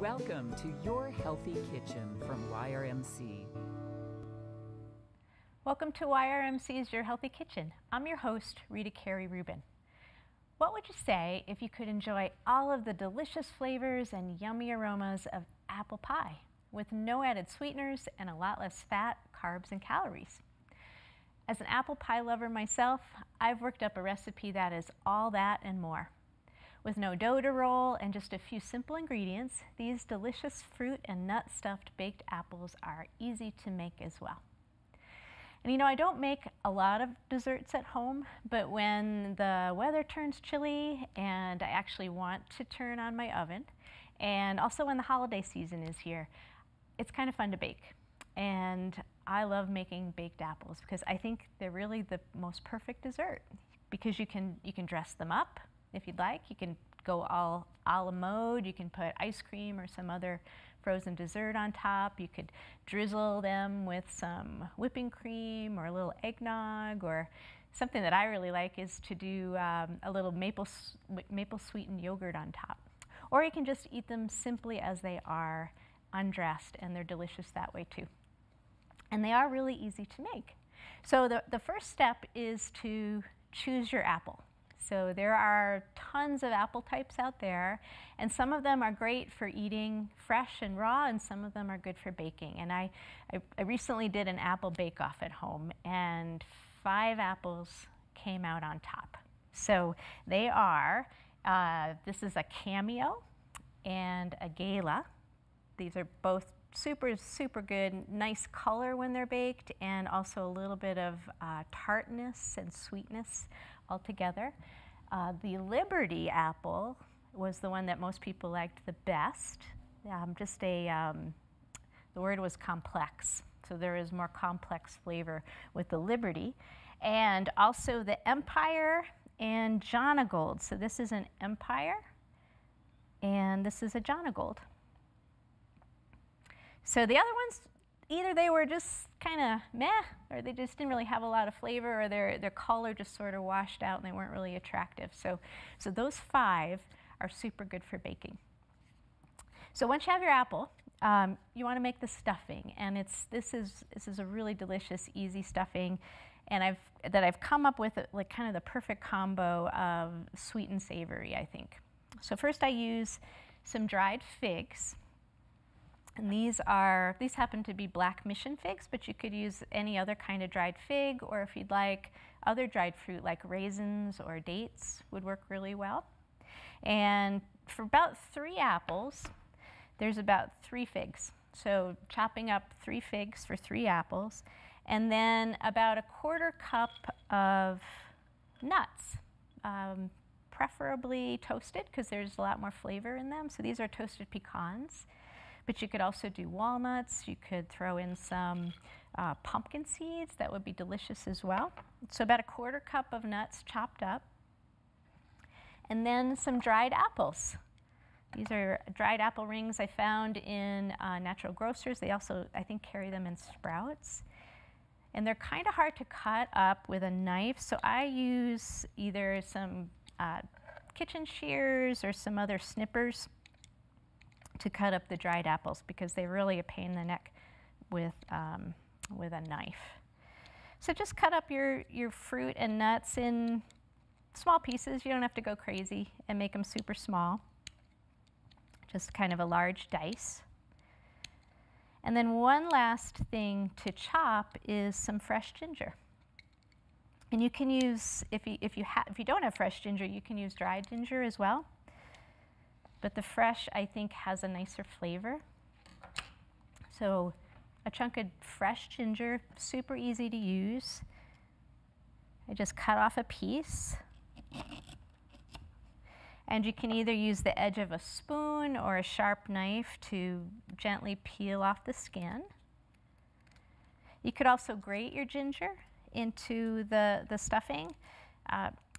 Welcome to Your Healthy Kitchen from YRMC. Welcome to YRMC's Your Healthy Kitchen. I'm your host, Rita Carey Rubin. What would you say if you could enjoy all of the delicious flavors and yummy aromas of apple pie with no added sweeteners and a lot less fat, carbs, and calories? As an apple pie lover myself, I've worked up a recipe that is all that and more. With no dough to roll and just a few simple ingredients, these delicious fruit and nut stuffed baked apples are easy to make as well. And you know, I don't make a lot of desserts at home, but when the weather turns chilly and I actually want to turn on my oven, and also when the holiday season is here, it's kind of fun to bake. And I love making baked apples because I think they're really the most perfect dessert, because you can dress them up if you'd like. You can go all a la mode. You can put ice cream or some other frozen dessert on top. You could drizzle them with some whipping cream or a little eggnog, or something that I really like is to do a little maple sweetened yogurt on top. Or you can just eat them simply as they are, undressed, and they're delicious that way too. And they are really easy to make. So the first step is to choose your apple. So there are tons of apple types out there, and some of them are great for eating fresh and raw, and some of them are good for baking. And I recently did an apple bake-off at home, and 5 apples came out on top. So they are, this is a Cameo and a Gala. These are both super good, nice color when they're baked, and also a little bit of tartness and sweetness all together. The Liberty apple was the one that most people liked the best. The word was complex, so there is more complex flavor with the Liberty. And also the Empire and Jonagold. So this is an Empire, and this is a Jonagold. So the other ones, either they were just kind of meh, or they just didn't really have a lot of flavor, or their color just sort of washed out and they weren't really attractive. So those 5 are super good for baking. So once you have your apple, you want to make the stuffing, and this is a really delicious, easy stuffing, and I've come up with like kind of the perfect combo of sweet and savory, I think. So first I use some dried figs. And these happen to be black mission figs, but you could use any other kind of dried fig, or if you'd like, other dried fruit like raisins or dates would work really well. And for about 3 apples, there's about 3 figs. So chopping up 3 figs for 3 apples, and then about a 1/4 cup of nuts, preferably toasted because there's a lot more flavor in them. So these are toasted pecans. But you could also do walnuts. You could throw in some pumpkin seeds. That would be delicious as well. So about a 1/4 cup of nuts chopped up. And then some dried apples. These are dried apple rings I found in natural grocers. They also, I think, carry them in Sprouts. And they're kind of hard to cut up with a knife, so I use either some kitchen shears or some other snippers to cut up the dried apples, because they're really a pain in the neck with a knife. So just cut up your fruit and nuts in small pieces. You don't have to go crazy and make them super small. Just kind of a large dice. And then one last thing to chop is some fresh ginger. And you can use, if you don't have fresh ginger, you can use dried ginger as well. But the fresh, I think, has a nicer flavor. So a chunk of fresh ginger, super easy to use. I just cut off a piece. And you can either use the edge of a spoon or a sharp knife to gently peel off the skin. You could also grate your ginger into the stuffing.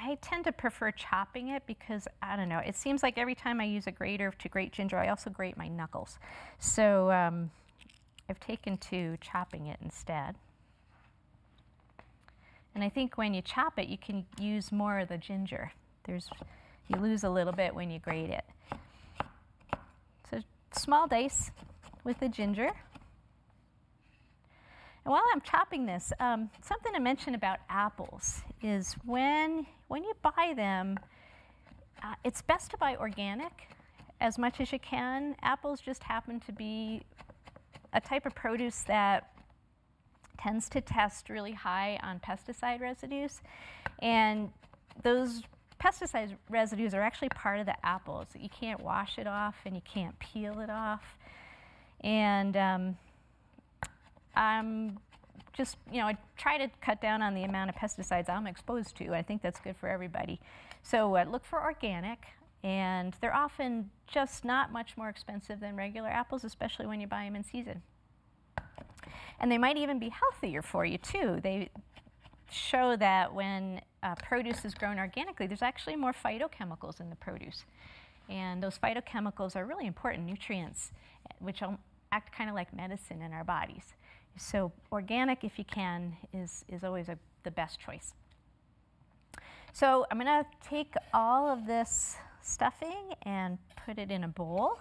I tend to prefer chopping it because, I don't know, it seems like every time I use a grater to grate ginger, I also grate my knuckles. So I've taken to chopping it instead. And I think when you chop it, you can use more of the ginger. You lose a little bit when you grate it. So small dice with the ginger. And while I'm chopping this, something to mention about apples is when you buy them, it's best to buy organic as much as you can. Apples just happen to be a type of produce that tends to test really high on pesticide residues. And those pesticide residues are actually part of the apples. You can't wash it off and you can't peel it off. And I'm just, I try to cut down on the amount of pesticides I'm exposed to. I think that's good for everybody. So look for organic, and they're often just not much more expensive than regular apples, especially when you buy them in season. And they might even be healthier for you too. They show that when produce is grown organically, there's actually more phytochemicals in the produce. And those phytochemicals are really important nutrients, which act kind of like medicine in our bodies. So organic, if you can, is always the best choice. So I'm going to take all of this stuffing and put it in a bowl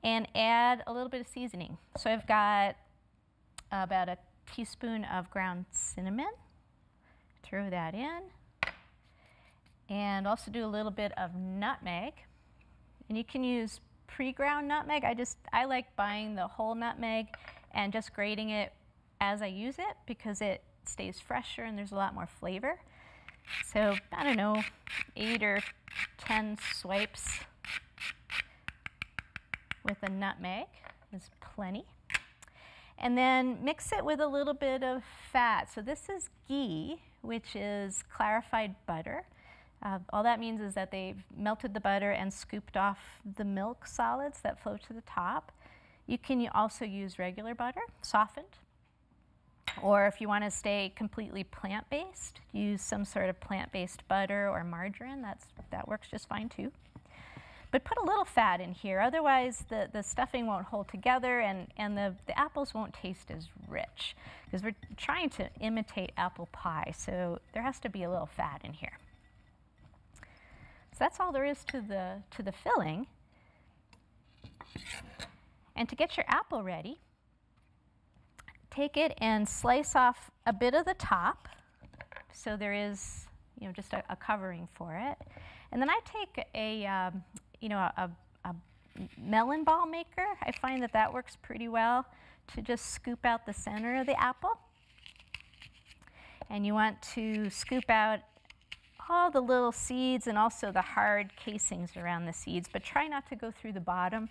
and add a little bit of seasoning. So I've got about a teaspoon of ground cinnamon. Throw that in. And also do a little bit of nutmeg. And you can use pre-ground nutmeg. I like buying the whole nutmeg and just grating it as I use it because it stays fresher and there's a lot more flavor. So, I don't know, 8 or 10 swipes with a nutmeg is plenty. And then mix it with a little bit of fat. So this is ghee, which is clarified butter. All that means is that they've melted the butter and scooped off the milk solids that flow to the top. You can also use regular butter, softened. Or if you want to stay completely plant-based, use some sort of plant-based butter or margarine. That works just fine too. But put a little fat in here, otherwise the stuffing won't hold together and the apples won't taste as rich, because we're trying to imitate apple pie, so there has to be a little fat in here. So that's all there is to the filling. And to get your apple ready, take it and slice off a bit of the top, so there is just a covering for it. And then I take a melon ball maker. I find that works pretty well to just scoop out the center of the apple. And you want to scoop out all the little seeds and also the hard casings around the seeds, but try not to go through the bottom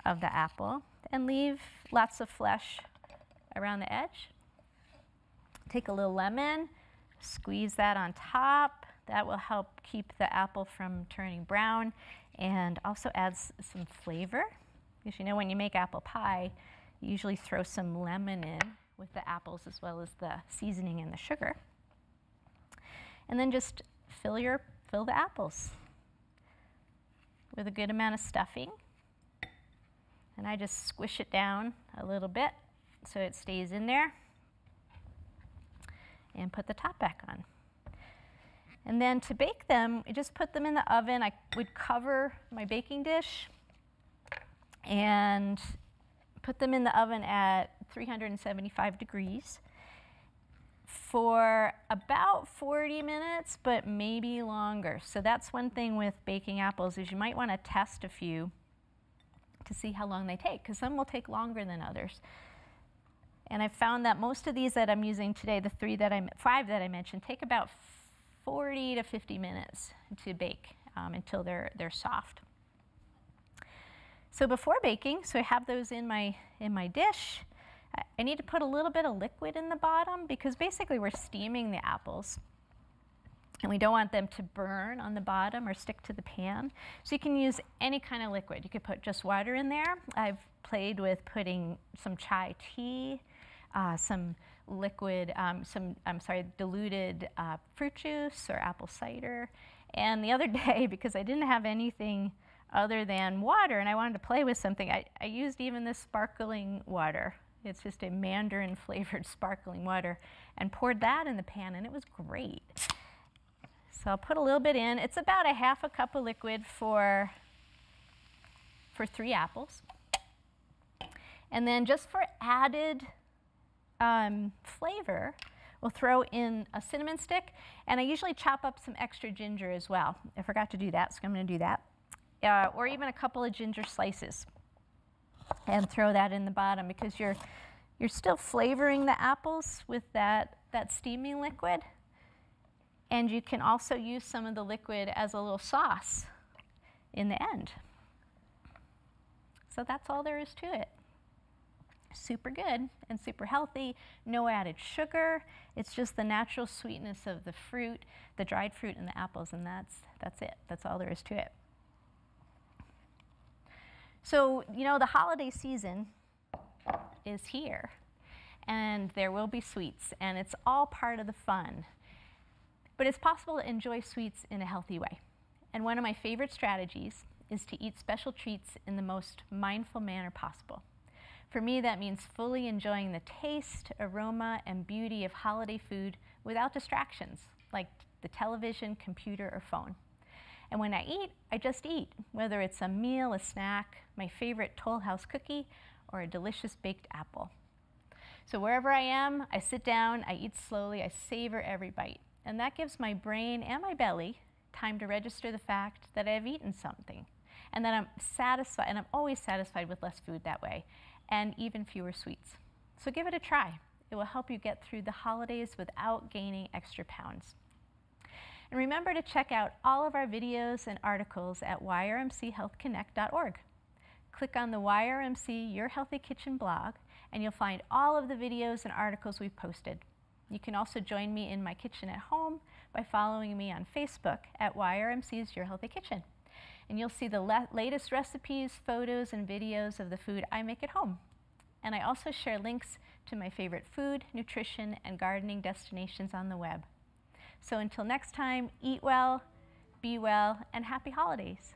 of the apple and leave lots of flesh around the edge. Take a little lemon, squeeze that on top. That will help keep the apple from turning brown and also adds some flavor. Because when you make apple pie, you usually throw some lemon in with the apples as well as the seasoning and the sugar. And then just fill the apples with a good amount of stuffing. And I just squish it down a little bit so it stays in there. And put the top back on. And then to bake them, I just put them in the oven. I would cover my baking dish and put them in the oven at 375 degrees for about 40 minutes, but maybe longer. So that's one thing with baking apples is you might want to test a few to see how long they take, because some will take longer than others. And I found that most of these that I'm using today, the 5 that I mentioned, take about 40 to 50 minutes to bake until they're soft. So before baking, so I have those in my dish. I need to put a little bit of liquid in the bottom because basically we're steaming the apples. And we don't want them to burn on the bottom or stick to the pan. So you can use any kind of liquid. You could put just water in there. I've played with putting some chai tea, some liquid, diluted fruit juice or apple cider. And the other day, because I didn't have anything other than water and I wanted to play with something, I used even this sparkling water. It's just a mandarin flavored sparkling water, and poured that in the pan, and it was great. So I'll put a little bit in. It's about a half a cup of liquid for 3 apples. And then just for added flavor, we'll throw in a cinnamon stick, and I usually chop up some extra ginger as well. I forgot to do that, so I'm going to do that. Or even a couple of ginger slices, and throw that in the bottom, because you're still flavoring the apples with that steaming liquid, and you can also use some of the liquid as a little sauce in the end. So that's all there is to it. Super good and super healthy, no added sugar. It's just the natural sweetness of the fruit, the dried fruit and the apples, and that's it. That's all there is to it. So, you know, the holiday season is here, and there will be sweets, and it's all part of the fun. But it's possible to enjoy sweets in a healthy way. And one of my favorite strategies is to eat special treats in the most mindful manner possible. For me, that means fully enjoying the taste, aroma, and beauty of holiday food without distractions, like the television, computer, or phone. And when I eat, I just eat, whether it's a meal, a snack, my favorite Toll House cookie, or a delicious baked apple. So wherever I am, I sit down, I eat slowly, I savor every bite. And that gives my brain and my belly time to register the fact that I've eaten something, and that I'm satisfied, and I'm always satisfied with less food that way, and even fewer sweets. So give it a try. It will help you get through the holidays without gaining extra pounds. And remember to check out all of our videos and articles at yrmchealthconnect.org. Click on the YRMC Your Healthy Kitchen blog, and you'll find all of the videos and articles we've posted. You can also join me in my kitchen at home by following me on Facebook at YRMC's Your Healthy Kitchen. And you'll see the latest recipes, photos, and videos of the food I make at home. And I also share links to my favorite food, nutrition, and gardening destinations on the web. So until next time, eat well, be well, and happy holidays.